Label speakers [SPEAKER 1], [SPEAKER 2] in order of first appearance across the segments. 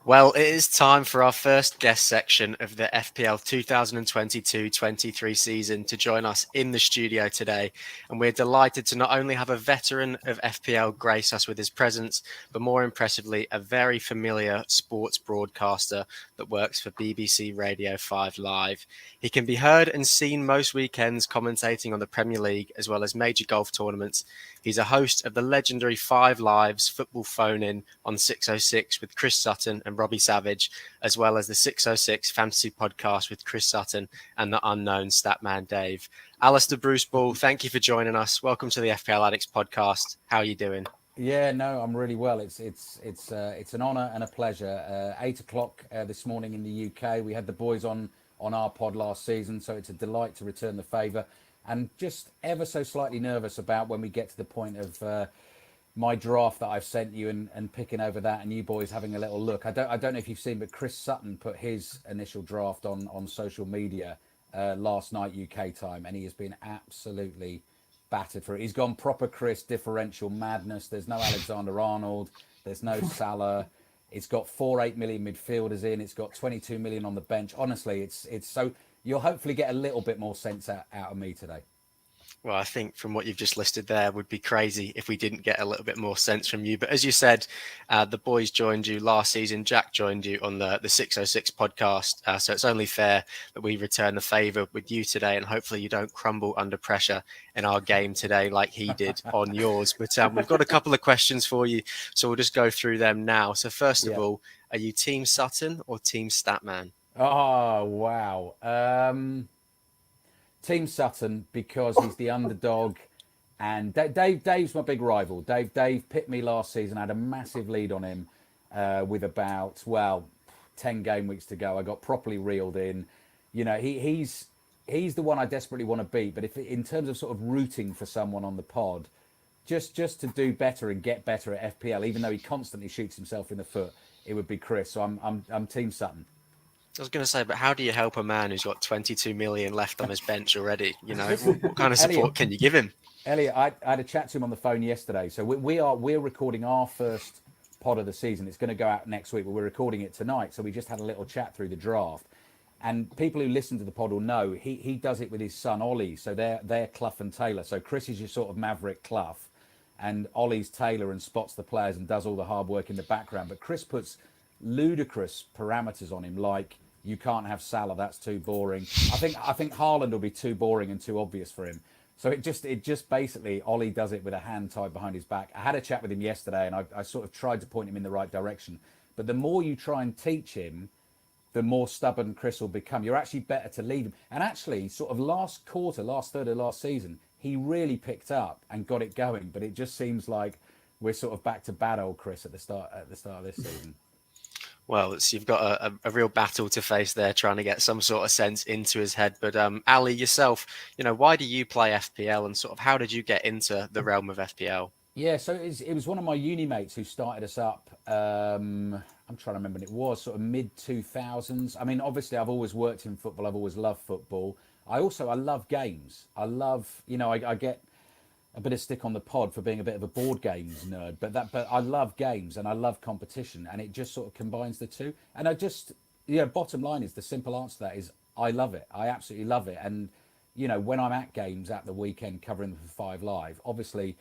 [SPEAKER 1] Well, it is time for our first guest section of the FPL 2022-23 season to join us in the studio today. And we're delighted to not only have a veteran of FPL grace us with his presence, but more impressively, a very familiar sports broadcaster that works for BBC Radio 5 Live. He can be heard and seen most weekends commentating on the Premier League as well as major golf tournaments. He's a host of the legendary 5 Live's Football Phone-In on 606 with Chris Sutton and Robbie Savage, as well as the 606 Fantasy Podcast with Chris Sutton and the unknown Statman Dave. Alistair Bruce Ball, thank you for joining us. Welcome to the FPL Addicts podcast. How are you doing?
[SPEAKER 2] Yeah, no, I'm really well. It's an honour and a pleasure. 8 o'clock this morning in the UK. We had the boys on our pod last season, so it's a delight to return the favour. And just ever so slightly nervous about when we get to the point of my draft that I've sent you and picking over that and you boys having a little look. I don't know if you've seen, but Chris Sutton put his initial draft on social media last night UK time, and he has been absolutely battered for it. He's gone proper Chris differential madness. There's no Alexander-Arnold. There's no Salah. It's got 8 million midfielders in. It's got 22 million on the bench. Honestly, it's so... You'll hopefully get a little bit more sense out of me today.
[SPEAKER 1] Well, I think from what you've just listed there would be crazy if we didn't get a little bit more sense from you. But as you said, the boys joined you last season. Jack joined you on the 606 podcast. So it's only fair that we return the favour with you today. And hopefully you don't crumble under pressure in our game today like he did on yours. But we've got a couple of questions for you. So we'll just go through them now. So first of all, are you Team Sutton or Team Statman?
[SPEAKER 2] Oh, wow. Team Sutton, because he's the underdog. And Dave's my big rival. Dave picked me last season. I had a massive lead on him with about, 10 game weeks to go. I got properly reeled in. You know, he's the one I desperately want to beat. But if in terms of sort of rooting for someone on the pod, just to do better and get better at FPL, even though he constantly shoots himself in the foot, it would be Chris. So I'm Team Sutton.
[SPEAKER 1] I was going to say, but how do you help a man who's got 22 million left on his bench already? You know, what kind of support
[SPEAKER 2] Elliot,
[SPEAKER 1] can you give him?
[SPEAKER 2] Elliot, I had a chat to him on the phone yesterday. So we're recording our first pod of the season. It's going to go out next week, but we're recording it tonight. So we just had a little chat through the draft. And people who listen to the pod will know he does it with his son Ollie. So they're Clough and Taylor. So Chris is your sort of maverick Clough, and Ollie's Taylor and spots the players and does all the hard work in the background. But Chris puts ludicrous parameters on him, like you can't have Salah, that's too boring. I think Haaland will be too boring and too obvious for him. So it just basically, Ollie does it with a hand tied behind his back. I had a chat with him yesterday, and I sort of tried to point him in the right direction. But the more you try and teach him, the more stubborn Chris will become. You're actually better to leave him. And actually, sort of last third of last season, he really picked up and got it going. But it just seems like we're sort of back to bad old Chris at the start of this season.
[SPEAKER 1] Well, you've got a real battle to face there, trying to get some sort of sense into his head. But Ali, yourself, you know, why do you play FPL, and sort of how did you get into the realm of FPL?
[SPEAKER 2] Yeah, so it was one of my uni mates who started us up. I'm trying to remember when it was, sort of mid-2000s. I mean, obviously, I've always worked in football. I've always loved football. I love games. I love, you know, I get a bit of stick on the pod for being a bit of a board games nerd, but I love games and I love competition, and it just sort of combines the two. And bottom line is, the simple answer to that is I love it. I absolutely love it. And, you know, when I'm at games at the weekend covering them for 5 Live, obviously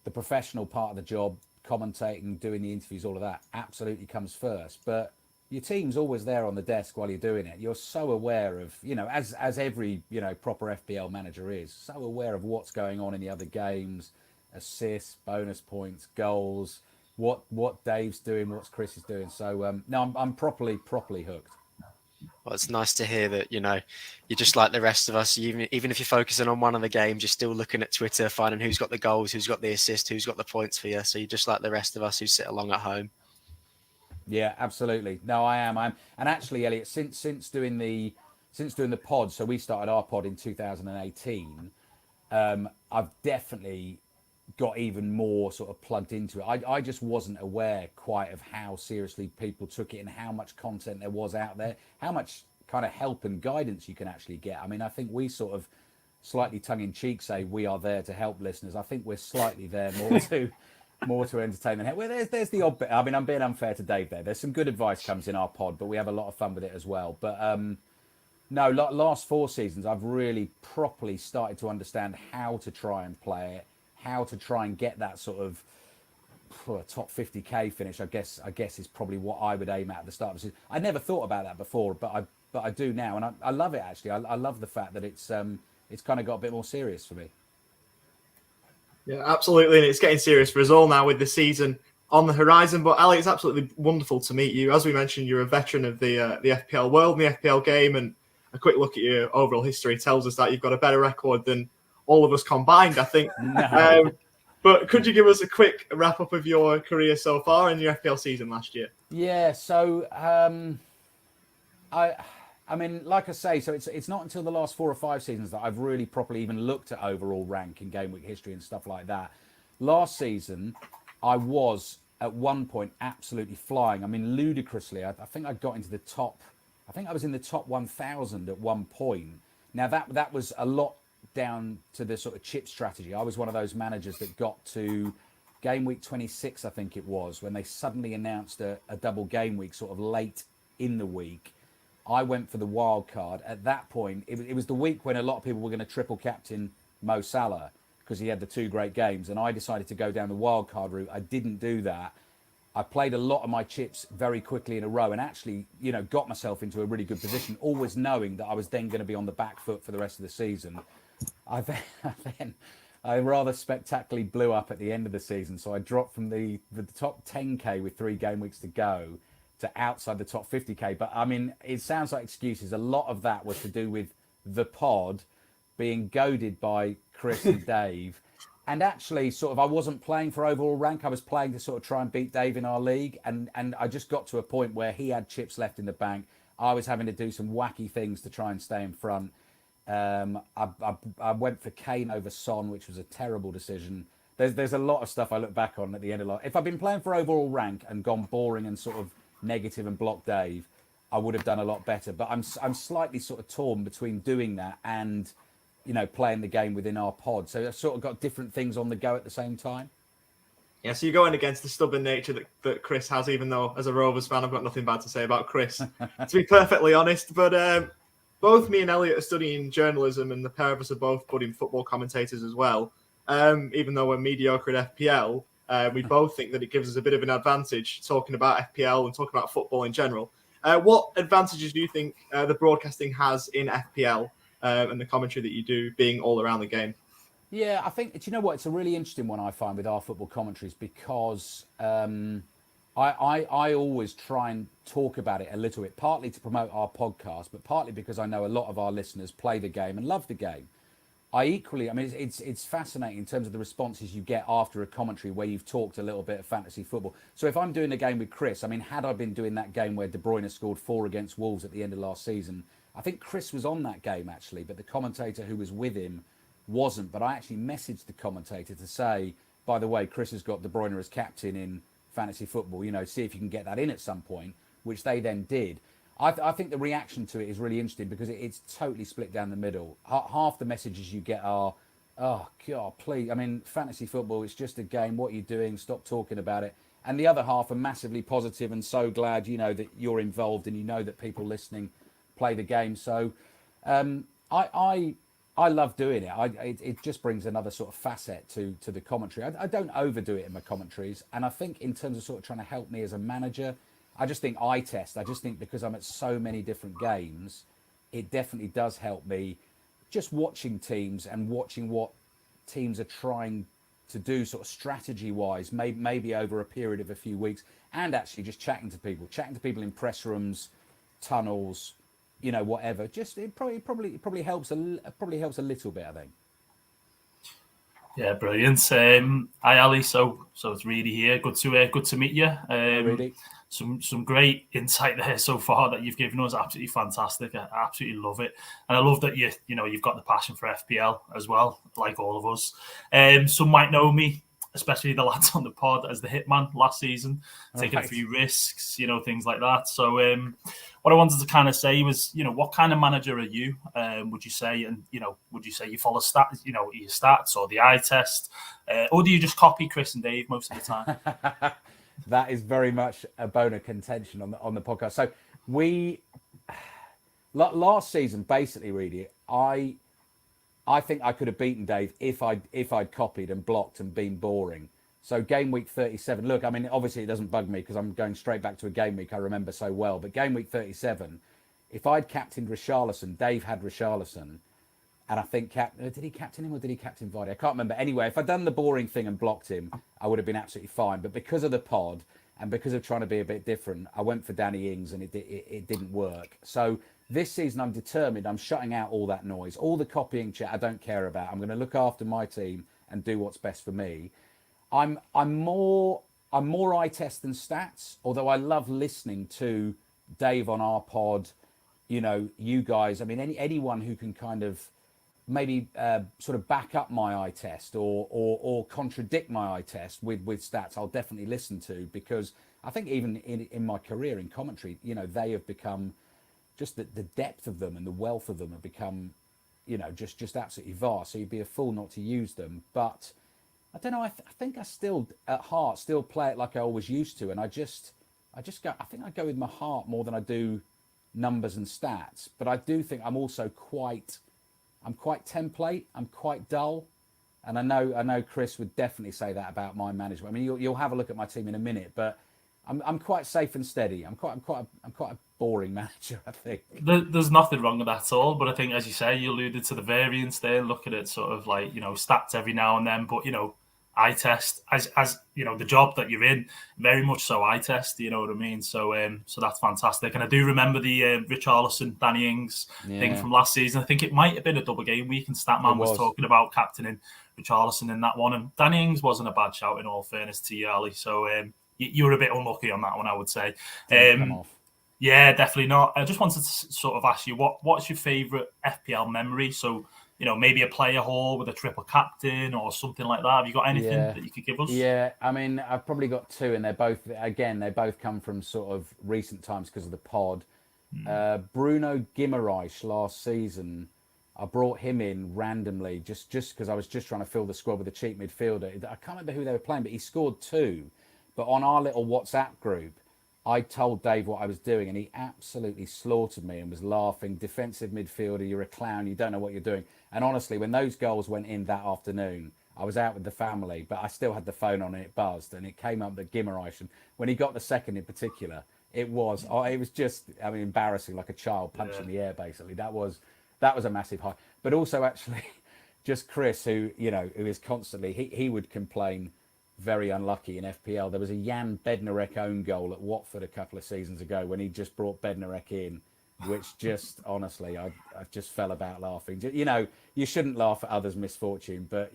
[SPEAKER 2] the professional part of the job, commentating, doing the interviews, all of that absolutely comes first. But your team's always there on the desk while you're doing it. You're so aware of, you know, as every, you know, proper FPL manager is, so aware of what's going on in the other games, assists, bonus points, goals, what Dave's doing, what Chris is doing. So no, I'm properly hooked.
[SPEAKER 1] Well, it's nice to hear that, you know, you're just like the rest of us. Even if you're focusing on one of the games, you're still looking at Twitter, finding who's got the goals, who's got the assist, who's got the points for you. So you're just like the rest of us who sit along at home.
[SPEAKER 2] Yeah, absolutely. No, I am. And actually, Elliot, since doing the since doing the pod, so we started our pod in 2018, I've definitely got even more sort of plugged into it. I just wasn't aware quite of how seriously people took it and how much content there was out there, how much kind of help and guidance you can actually get. I mean, I think we sort of slightly tongue-in-cheek say we are there to help listeners. I think we're slightly there more to entertain than help. Well, there's the odd bit. I mean, I'm being unfair to Dave there. There's some good advice comes in our pod, but we have a lot of fun with it as well. But no, last 4 seasons, I've really properly started to understand how to try and play it, how to try and get that sort of top 50k finish. I guess is probably what I would aim at the start of the season. I never thought about that before, but I do now, and I love it actually. I love the fact that it's kind of got a bit more serious for me.
[SPEAKER 3] Yeah, absolutely, and it's getting serious for us all now with the season on the horizon. But Ali, it's absolutely wonderful to meet you. As we mentioned, you're a veteran of the FPL world and the FPL game, and a quick look at your overall history tells us that you've got a better record than all of us combined, I think.
[SPEAKER 2] No.
[SPEAKER 3] But could you give us a quick wrap up of your career so far and your FPL season last year?
[SPEAKER 2] Yeah, so I mean, like I say, so it's not until the last 4 or 5 seasons that I've really properly even looked at overall rank and game week history and stuff like that. Last season, I was at one point absolutely flying. I mean, ludicrously. I think I got into the top. I think I was in the top 1,000 at one point. Now that was a lot down to the sort of chip strategy. I was one of those managers that got to game week 26, I think it was, when they suddenly announced a double game week sort of late in the week. I went for the wild card. At that point, it was the week when a lot of people were going to triple captain Mo Salah because he had the 2 great games, and I decided to go down the wild card route. I didn't do that. I played a lot of my chips very quickly in a row and actually, got myself into a really good position, always knowing that I was then going to be on the back foot for the rest of the season. I rather spectacularly blew up at the end of the season, so I dropped from the top 10k with 3 game weeks to go to outside the top 50k. But I mean, it sounds like excuses. A lot of that was to do with the pod being goaded by Chris and Dave. And actually, sort of, I wasn't playing for overall rank. I was playing to sort of try and beat Dave in our league. And I just got to a point where he had chips left in the bank. I was having to do some wacky things to try and stay in front. I went for Kane over Son, which was a terrible decision. There's a lot of stuff I look back on at the end of life. If I'd been playing for overall rank and gone boring and sort of negative and blocked Dave, I would have done a lot better. But I'm slightly sort of torn between doing that and playing the game within our pod. So I've sort of got different things on the go at the same time.
[SPEAKER 3] Yeah, so you're going against the stubborn nature that Chris has, even though as a Rovers fan, I've got nothing bad to say about Chris, to be perfectly honest. But both me and Elliot are studying journalism, and the pair of us are both budding football commentators as well. Even though we're mediocre at FPL, we both think that it gives us a bit of an advantage talking about FPL and talking about football in general. What advantages do you think the broadcasting has in FPL? And the commentary that you do being all around the game?
[SPEAKER 2] Yeah, I think, do you know what? It's a really interesting one I find with our football commentaries because I always try and talk about it a little bit, partly to promote our podcast, but partly because I know a lot of our listeners play the game and love the game. It's fascinating in terms of the responses you get after a commentary where you've talked a little bit of fantasy football. So if I'm doing a game with Chris, I mean, had I been doing that game where De Bruyne scored 4 against Wolves at the end of last season, I think Chris was on that game actually, but the commentator who was with him wasn't. But I actually messaged the commentator to say, by the way, Chris has got De Bruyne as captain in fantasy football, see if you can get that in at some point, which they then did. I think the reaction to it is really interesting because it's totally split down the middle. Half the messages you get are, oh, God, please. I mean, fantasy football, it's just a game. What are you doing? Stop talking about it. And the other half are massively positive and so glad, that you're involved and that people listening play the game. So I love doing it. It just brings another sort of facet to the commentary. I don't overdo it in my commentaries. And I think in terms of sort of trying to help me as a manager, I just think I just think because I'm at so many different games, it definitely does help me just watching teams and watching what teams are trying to do sort of strategy wise, maybe over a period of a few weeks, and actually just chatting to people in press rooms, tunnels, whatever. Just it probably helps a little bit, I think.
[SPEAKER 4] Yeah, brilliant. Hi Ali, so it's really here. Good to meet you.
[SPEAKER 2] Really?
[SPEAKER 4] Some great insight there so far that you've given us. Absolutely fantastic. I absolutely love it, and I love that you've got the passion for FPL as well, like all of us. Some might know me, especially the lads on the pod, as the hitman last season, taking a few risks, things like that. So what I wanted to kind of say was, what kind of manager are you? Would you say, and would you say you follow stats, your stats or the eye test, or do you just copy Chris and Dave most of the time?
[SPEAKER 2] That is very much a bone of contention on the podcast. So last season, basically, really, I think I could have beaten Dave if I'd copied and blocked and been boring. So game week 37, look, I mean, obviously it doesn't bug me because I'm going straight back to a game week I remember so well. But game week 37, if I'd captained Richarlison, Dave had Richarlison, and I think did he captain him or did he captain Vardy? I can't remember. Anyway, if I'd done the boring thing and blocked him, I would have been absolutely fine. But because of the pod and because of trying to be a bit different, I went for Danny Ings and it didn't work. So this season, I'm determined. I'm shutting out all that noise, all the copying chat. I don't care about. I'm going to look after my team and do what's best for me. I'm more eye test than stats. Although I love listening to Dave on our pod. You guys. I mean, anyone who can kind of maybe sort of back up my eye test or contradict my eye test with stats, I'll definitely listen to, because I think even in my career in commentary, they have become just the depth of them and the wealth of them have become, just absolutely vast. So you'd be a fool not to use them. But I don't know. I think I still, at heart, still play it like I always used to, and I just go. I think I go with my heart more than I do numbers and stats. But I do think I'm also quite template. I'm quite dull, and I know Chris would definitely say that about my management. I mean, you'll have a look at my team in a minute, but I'm quite safe and steady. I'm quite a boring manager, I think.
[SPEAKER 4] There's nothing wrong with that at all, but I think, as you say, you alluded to the variance there. Look at it sort of like stats every now and then, but eye test as the job that you're in, very much so eye test. You know what I mean? So that's fantastic. And I do remember the Richarlison, Danny Ings thing from last season. I think it might have been a double game week, and Statman was talking about captaining Richarlison in that one, and Danny Ings wasn't a bad shout in all fairness to you, Ali. So you were a bit unlucky on that one, I would say.
[SPEAKER 2] Come off.
[SPEAKER 4] Yeah, definitely not. I just wanted to sort of ask you, what's your favourite FPL memory? So, maybe a player haul with a triple captain or something like that. Have you got anything that you could give us?
[SPEAKER 2] Yeah, I mean, I've probably got two, and they both come from sort of recent times because of the pod. Bruno Guimaraes last season, I brought him in randomly just because I was just trying to fill the squad with a cheap midfielder. I can't remember who they were playing, but he scored two. But on our little WhatsApp group, I told Dave what I was doing, and he absolutely slaughtered me and was laughing. Defensive midfielder, you're a clown, you don't know what you're doing. And honestly, when those goals went in that afternoon, I was out with the family, but I still had the phone on and it buzzed, and it came up that Guimaraes, and when he got the second in particular, it was just, embarrassing, like a child punching the air, basically. That was a massive high. But also, actually, just Chris, who is constantly, he would complain, very unlucky in FPL. There was a Jan Bednarek own goal at Watford a couple of seasons ago when he just brought Bednarek in, which just, honestly, I just fell about laughing. You shouldn't laugh at others' misfortune, but,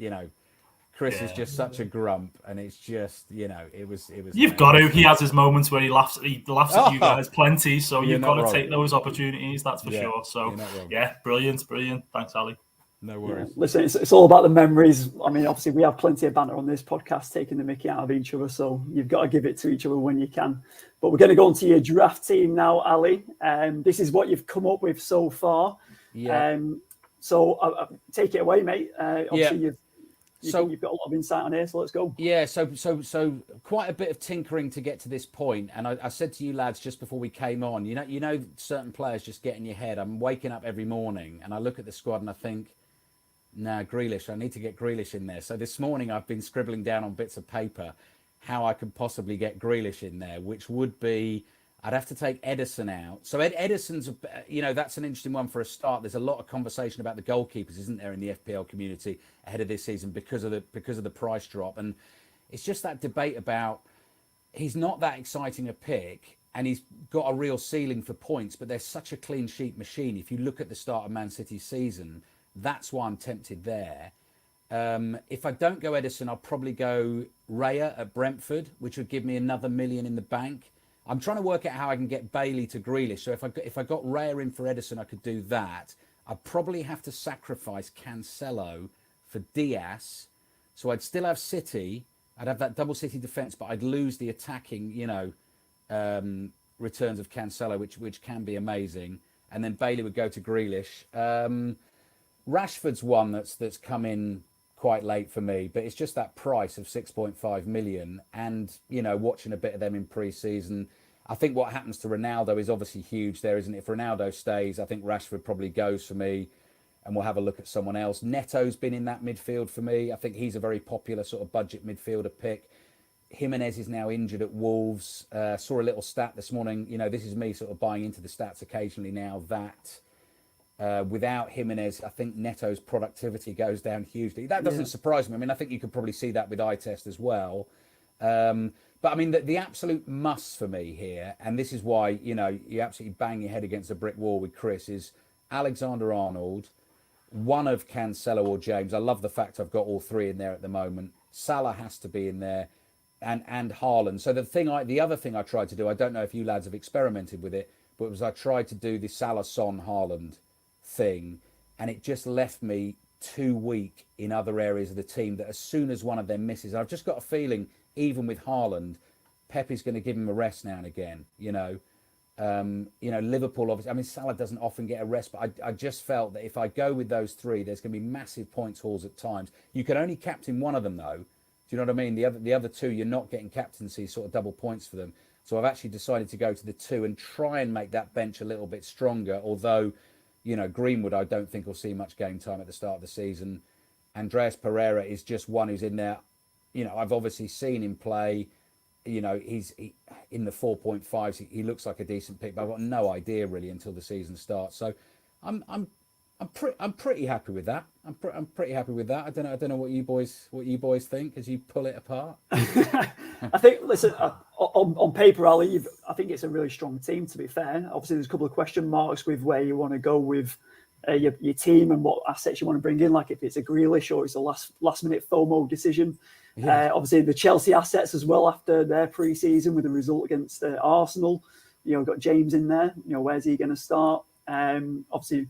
[SPEAKER 2] Chris is just such a grump, and it's just, it was.
[SPEAKER 4] You've got to. He has his moments where he laughs at you guys plenty, so you've got to take those opportunities, that's for sure. So, brilliant. Thanks, Ali.
[SPEAKER 2] No worries.
[SPEAKER 5] Yeah. Listen, it's all about the memories. I mean, obviously, we have plenty of banter on this podcast, taking the mickey out of each other. So you've got to give it to each other when you can. But we're going to go on to your draft team now, Ali. This is what you've come up with so far.
[SPEAKER 2] Yeah.
[SPEAKER 5] So take it away, mate. Obviously, you've got a lot of insight on here, so let's go.
[SPEAKER 2] Yeah, so quite a bit of tinkering to get to this point. And I said to you lads just before we came on, you know, certain players just get in your head. I'm waking up every morning and I look at the squad and I think, nah, Grealish, I need to get Grealish in there. So this morning I've been scribbling down on bits of paper how I could possibly get Grealish in there, which would be, I'd have to take Edison out. So Edison's, that's an interesting one for a start. There's a lot of conversation about the goalkeepers, isn't there, in the FPL community ahead of this season because of the price drop. And it's just that debate about, he's not that exciting a pick and he's got a real ceiling for points, but there's such a clean sheet machine. If you look at the start of Man City's season, that's why I'm tempted there. If I don't go Edison, I'll probably go Raya at Brentford, which would give me another $1 million in the bank. I'm trying to work out how I can get Bailey to Grealish. So if I got Raya in for Edison, I could do that. I'd probably have to sacrifice Cancelo for Diaz. So I'd still have City. I'd have that double City defence, but I'd lose the attacking, returns of Cancelo, which can be amazing. And then Bailey would go to Grealish. Rashford's one that's come in quite late for me, but it's just that price of 6.5 million, and watching a bit of them in pre-season. I think what happens to Ronaldo is obviously huge there, isn't it? If Ronaldo stays, I think Rashford probably goes for me, and we'll have a look at someone else. Neto's been in that midfield for me. I think he's a very popular sort of budget midfielder pick. Jimenez is now injured at Wolves. Saw a little stat this morning. This is me sort of buying into the stats occasionally now, that without Jimenez, I think Neto's productivity goes down hugely. That doesn't surprise me. I mean, I think you could probably see that with eye test as well. But I mean, the absolute must for me here, and this is why, you absolutely bang your head against a brick wall with Chris, is Alexander-Arnold, one of Cancelo or James. I love the fact I've got all three in there at the moment. Salah has to be in there, and Haaland. So the other thing I tried to do, I don't know if you lads have experimented with it, but it was I tried to do the Salah, Son, Haaland thing, and it just left me too weak in other areas of the team, that as soon as one of them misses, I've just got a feeling, even with Haaland, Pep is going to give him a rest now and again. Liverpool, obviously, I mean, Salah doesn't often get a rest, but I just felt that if I go with those three, there's going to be massive points hauls at times. You can only captain one of them, though. Do you know what I mean? The other two, you're not getting captaincy, sort of double points for them. So I've actually decided to go to the two and try and make that bench a little bit stronger, although, Greenwood, I don't think will see much game time at the start of the season. Andreas Pereira is just one who's in there. I've obviously seen him play. He's in the 4.5s. He looks like a decent pick, but I've got no idea really until the season starts. So I'm pretty happy with that. I'm pretty happy with that. I don't know what you boys think as you pull it apart.
[SPEAKER 5] I think, listen, on paper, Ali, I think it's a really strong team, to be fair. Obviously, there's a couple of question marks with where you want to go with your team and what assets you want to bring in, like if it's a Grealish or it's a last minute FOMO decision. Yeah. Obviously, the Chelsea assets as well after their pre-season with the result against Arsenal. Got James in there. Where's he going to start? Obviously,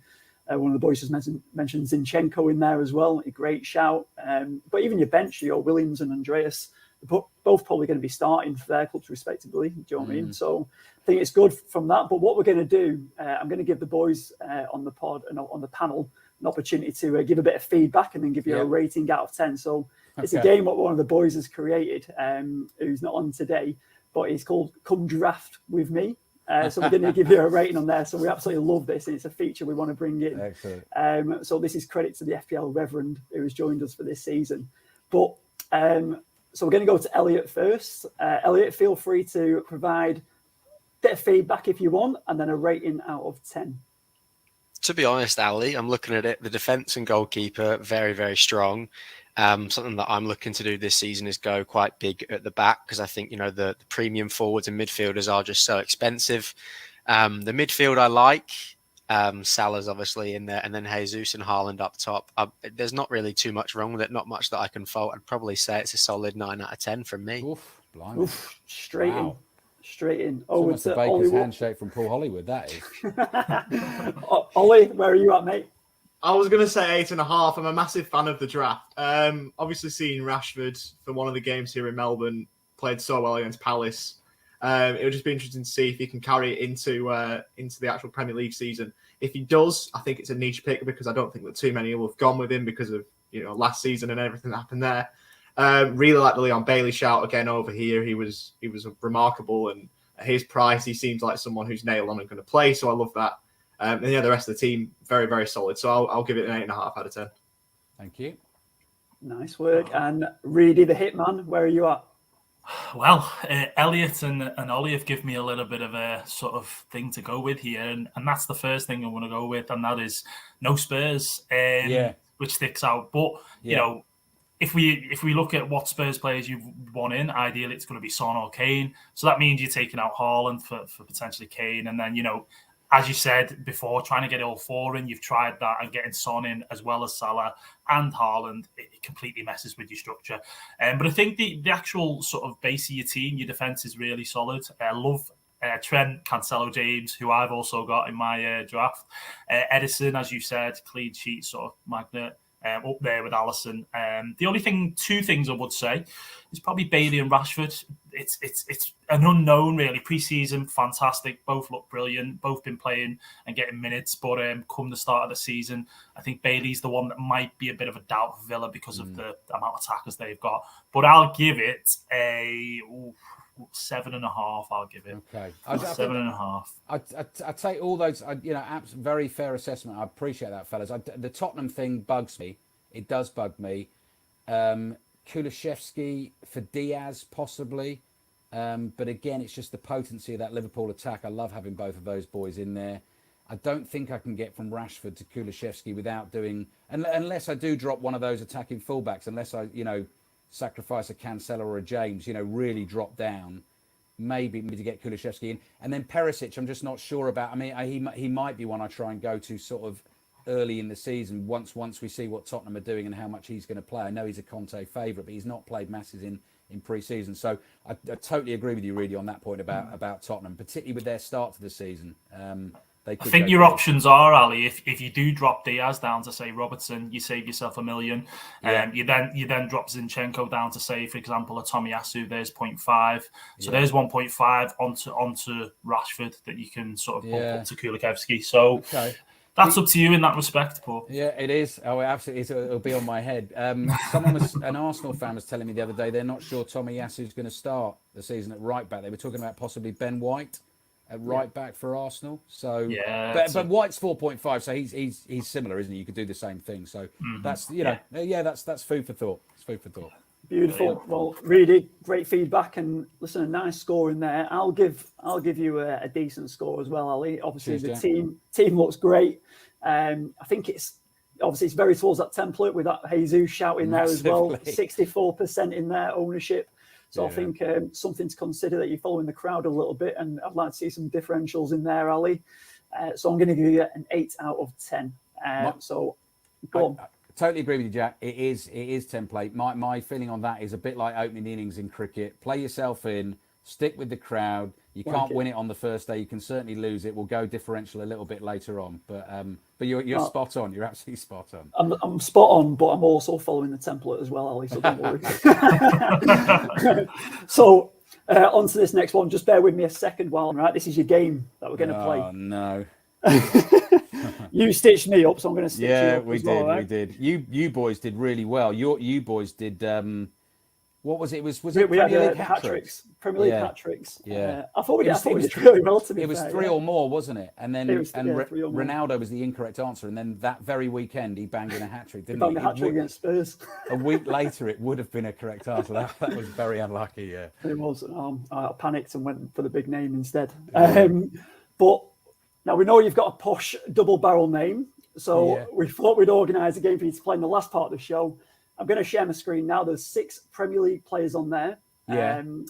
[SPEAKER 5] one of the boys just mentioned Zinchenko in there as well. A great shout. But even your bench, Williams and Andreas, both probably going to be starting for their clubs respectively. Do you know what I mean? So I think it's good from that. But what we're going to do, I'm going to give the boys on the pod and on the panel an opportunity to give a bit of feedback and then give you a rating out of 10. So it's a game what one of the boys has created, who's not on today, but it's called Come Draft With Me. So we're going to give you a rating on there. So we absolutely love this, and it's a feature we want to bring in. Excellent. So this is credit to the FPL Reverend who has joined us for this season. But so we're going to go to Elliot first. Elliot, feel free to provide a bit of feedback if you want, and then a rating out of 10.
[SPEAKER 1] To be honest, Ali, I'm looking at it. The defence and goalkeeper, very, very strong. Something that I'm looking to do this season is go quite big at the back, because I think, the premium forwards and midfielders are just so expensive. The midfield I like. Salah's obviously in there, and then Jesus and Haaland up top. There's not really too much wrong with it, not much that I can fault. I'd probably say it's a solid 9 out of 10 from me.
[SPEAKER 2] Oof,
[SPEAKER 5] straight in.
[SPEAKER 2] Oh, it's a Baker's handshake from Paul Hollywood, that is.
[SPEAKER 5] Ollie, where are you at, mate?
[SPEAKER 3] I was going to say 8.5. I'm a massive fan of the draft. Obviously, seeing Rashford for one of the games here in Melbourne played so well against Palace. It would just be interesting to see if he can carry it into the actual Premier League season. If he does, I think it's a niche pick, because I don't think that too many will have gone with him because of last season and everything that happened there. Really like the Leon Bailey shout again over here. He was remarkable, and at his price, he seems like someone who's nailed on and going to play. So I love that. And the rest of the team, very, very solid. So I'll give it an 8.5 out of 10.
[SPEAKER 2] Thank you.
[SPEAKER 5] Nice work. And Reedy the Hitman, where are you at?
[SPEAKER 4] Well, Elliot and Ollie have given me a little bit of a sort of thing to go with here, and that's the first thing I want to go with, and that is no Spurs, which sticks out. But if we look at what Spurs players you've won in, ideally it's going to be Son or Kane. So that means you're taking out Haaland for potentially Kane, and then as you said before, trying to get all four in, you've tried that, and getting Son in as well as Salah and Haaland, it completely messes with your structure. But I think the actual sort of base of your team, your defence is really solid. I love Trent, Cancelo, James, who I've also got in my draft. Edison, as you said, clean sheet sort of magnet. Up there with Alisson. The only two things I would say is probably Bailey and Rashford. It's an unknown really. Pre-season, fantastic. Both look brilliant. Both been playing and getting minutes. But come the start of the season, I think Bailey's the one that might be a bit of a doubt for Villa because of the amount of attackers they've got. But I'll give it a 7.5. I'll give it.
[SPEAKER 2] Okay,
[SPEAKER 4] 7.5.
[SPEAKER 2] I take all those. Very fair assessment. I appreciate that, fellas. The Tottenham thing bugs me. It does bug me. Kulishevsky for Diaz possibly, but again, it's just the potency of that Liverpool attack. I love having both of those boys in there. I don't think I can get from Rashford to Kulishevsky without doing, unless I do drop one of those attacking fullbacks. Unless I, sacrifice a Cancelo or a James, really drop down, maybe to get Kulishevsky in. And then Perisic, I'm just not sure about. I mean, he might be one I try and go to sort of early in the season once we see what Tottenham are doing and how much he's going to play. I know he's a Conte favourite, but he's not played masses in pre-season. So I totally agree with you, really, on that point about Tottenham, particularly with their start to the season.
[SPEAKER 4] I think your options are, Ali, if you do drop Diaz down to, say, Robertson, you save yourself $1 million. You then drop Zinchenko down to, say, for example, a Tomiyasu, there's 0.5. So there's 1.5 onto Rashford that you can sort of bump up to Kulikevsky. So that's up to you in that respect, Paul.
[SPEAKER 2] Yeah, it is. Oh, absolutely. It'll be on my head. An Arsenal fan was telling me the other day they're not sure Tomiyasu's going to start the season at right back. They were talking about possibly Ben White at right back for Arsenal. So, but White's 4.5, so he's similar, isn't he? You could do the same thing. So that's that's food for thought. It's food for thought.
[SPEAKER 5] Beautiful. Well, really great feedback, and listen, a nice score in there. I'll give you a decent score as well, Ali. Obviously, the team looks great. I think it's very towards that template with that Jesus shout in there as well. 64% in there ownership. So I think something to consider, that you're following the crowd a little bit, and I'd like to see some differentials in there, Ali. So I'm going to give you an 8 out of 10. So go on.
[SPEAKER 2] I totally agree with you, Jack. It is template. My feeling on that is a bit like opening innings in cricket. Play yourself in, stick with the crowd. You can't win it on the first day. You can certainly lose it. We'll go differential a little bit later on. But you're spot on. You're absolutely spot on.
[SPEAKER 5] I'm spot on, but I'm also following the template as well, Ali, so don't worry. So on to this next one. Just bear with me a second right? This is your game that we're going to play.
[SPEAKER 2] Oh, no.
[SPEAKER 5] You stitched me up, so I'm going to stitch you up.
[SPEAKER 2] We did. You boys did really well. You boys did... what was it? Was it
[SPEAKER 5] we
[SPEAKER 2] Premier
[SPEAKER 5] had
[SPEAKER 2] League hat-tricks?
[SPEAKER 5] Premier League hat-tricks.
[SPEAKER 2] Yeah.
[SPEAKER 5] I thought we did really well, to be fair.
[SPEAKER 2] It was three or more, wasn't it? And then Ronaldo was the incorrect answer. And then that very weekend, he banged in a hat-trick, didn't he?
[SPEAKER 5] Banged a hat-trick against Spurs.
[SPEAKER 2] A week later, it would have been a correct answer. That was very unlucky, yeah.
[SPEAKER 5] It was. I panicked and went for the big name instead. But now we know you've got a posh double-barrel name. So we thought we'd organise a game for you to play in the last part of the show. I'm going to share my screen now. There's 6 Premier League players on there. Can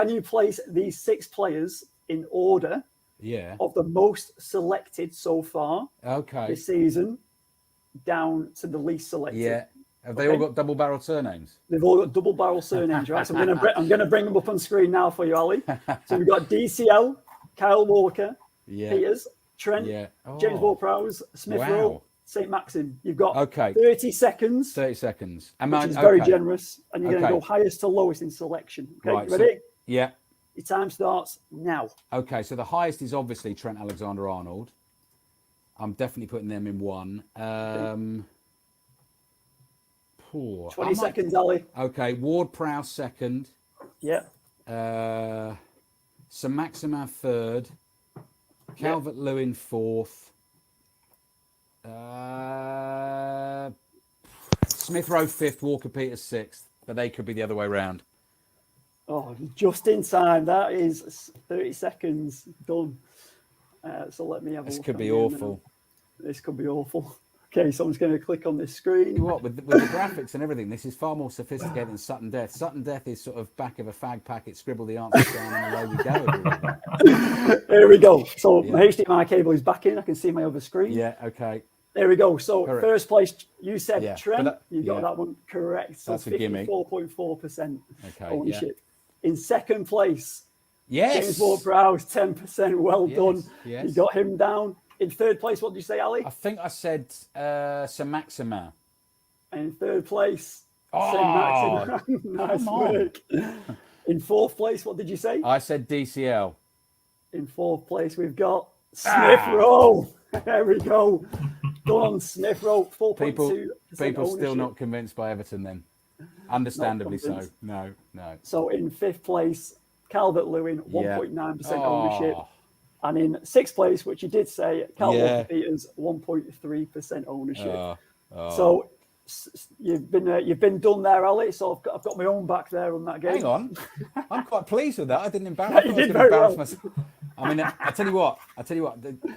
[SPEAKER 5] you place these 6 players in order of the most selected so far this season down to the least selected?
[SPEAKER 2] Yeah. Have they all got double-barrel surnames?
[SPEAKER 5] They've all got double-barrel surnames, right? So I'm going to bring them up on screen now for you, Ali. So we've got DCL, Kyle Walker, Peters, Trent, James Ward-Prowse, Smith Rowe, St. Maxim. You've got 30 seconds.
[SPEAKER 2] 30 seconds.
[SPEAKER 5] Which is very generous. And you're going to go highest to lowest in selection. Okay,
[SPEAKER 2] right,
[SPEAKER 5] you ready?
[SPEAKER 2] So, yeah.
[SPEAKER 5] Your time starts now.
[SPEAKER 2] Okay, so the highest is obviously Trent Alexander-Arnold. I'm definitely putting them in 1.
[SPEAKER 5] 20 seconds, Ali.
[SPEAKER 2] Okay, Ward-Prowse second.
[SPEAKER 5] Yeah.
[SPEAKER 2] St. Maximin third. Calvert-Lewin fourth. Smith Rowe 5th, Walker Peters 6th, but they could be the other way around.
[SPEAKER 5] Oh, just in time. That is 30 seconds done. So let me have a look.
[SPEAKER 2] This could be awful.
[SPEAKER 5] This could be awful. Okay, so I'm just going to click on this screen.
[SPEAKER 2] You know what, with the graphics and everything, this is far more sophisticated than Sutton Death. Sutton Death is sort of back of a fag packet, scribble the answers down, and away we go. Everybody.
[SPEAKER 5] There we go. So
[SPEAKER 2] Yeah.
[SPEAKER 5] my HDMI cable is back in. I can see my other screen.
[SPEAKER 2] Yeah, okay.
[SPEAKER 5] There we go. So
[SPEAKER 2] Correct.
[SPEAKER 5] first place, you said
[SPEAKER 2] Yeah,
[SPEAKER 5] Trent.
[SPEAKER 2] but
[SPEAKER 5] You got
[SPEAKER 2] yeah.
[SPEAKER 5] that one correct. So
[SPEAKER 2] That's a gimme.
[SPEAKER 5] 54.4%
[SPEAKER 2] Okay,
[SPEAKER 5] ownership. In second place,
[SPEAKER 2] Yes.
[SPEAKER 5] James Ward-Prowse, 10%. Well done.
[SPEAKER 2] Yes.
[SPEAKER 5] You got him down. In third place, what did you say, Ali?
[SPEAKER 2] I think I said Sir Maximin.
[SPEAKER 5] And in third place,
[SPEAKER 2] Oh,
[SPEAKER 5] St. Maximin. Nice
[SPEAKER 2] come on.
[SPEAKER 5] work. In fourth place, what did you say?
[SPEAKER 2] I said DCL.
[SPEAKER 5] In fourth place, we've got Smith Rowe. There we go. Go on, Smith Rowe, 4.2%.
[SPEAKER 2] People still
[SPEAKER 5] ownership.
[SPEAKER 2] not convinced by Everton then. Understandably
[SPEAKER 5] Not
[SPEAKER 2] so.
[SPEAKER 5] convinced.
[SPEAKER 2] No.
[SPEAKER 5] So in fifth place, Calvert-Lewin, 1.9% ownership.
[SPEAKER 2] Oh,
[SPEAKER 5] And in sixth place, which you did say, Cal
[SPEAKER 2] Yeah.
[SPEAKER 5] Walker-Peters, 1.3% ownership.
[SPEAKER 2] oh.
[SPEAKER 5] So you've been done there, Ali. So I've got my own back there on that game.
[SPEAKER 2] Hang on. I'm quite pleased with that. I didn't embarrass
[SPEAKER 5] You
[SPEAKER 2] I was
[SPEAKER 5] did
[SPEAKER 2] gonna
[SPEAKER 5] very
[SPEAKER 2] embarrass
[SPEAKER 5] well.
[SPEAKER 2] myself. I mean, I tell you what,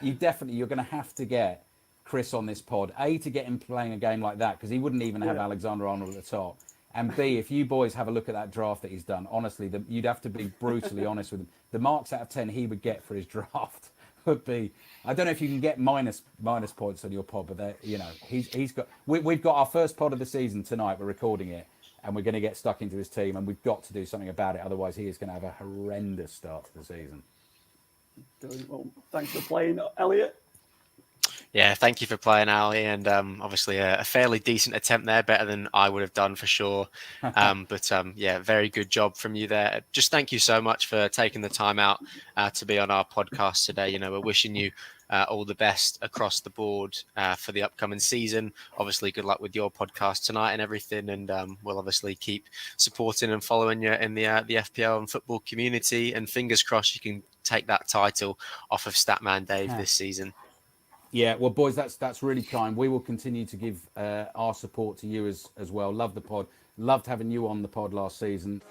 [SPEAKER 2] you're going to have to get Chris on this pod. A, to get him playing a game like that, because he wouldn't even have Alexander-Arnold at the top. And B, if you boys have a look at that draft that he's done, honestly, you'd have to be brutally honest with him. The marks out of 10 he would get for his draft would be, I don't know if you can get minus points on your pod, but he's got. We've got our first pod of the season tonight. We're recording it, and we're going to get stuck into his team, and we've got to do something about it. Otherwise, he is going to have a horrendous start to the season.
[SPEAKER 5] Well, thanks for playing, Elliot.
[SPEAKER 1] Yeah, thank you for playing, Ali, and obviously a fairly decent attempt there, better than I would have done for sure. But yeah, very good job from you there. Just thank you so much for taking the time out to be on our podcast today. You know, we're wishing you all the best across the board for the upcoming season. Obviously, good luck with your podcast tonight and everything, and we'll obviously keep supporting and following you in the FPL and football community. And fingers crossed, you can take that title off of Statman Dave this season.
[SPEAKER 2] Yeah, well, boys, that's really kind. We will continue to give our support to you as well. Love the pod. Loved having you on the pod last season.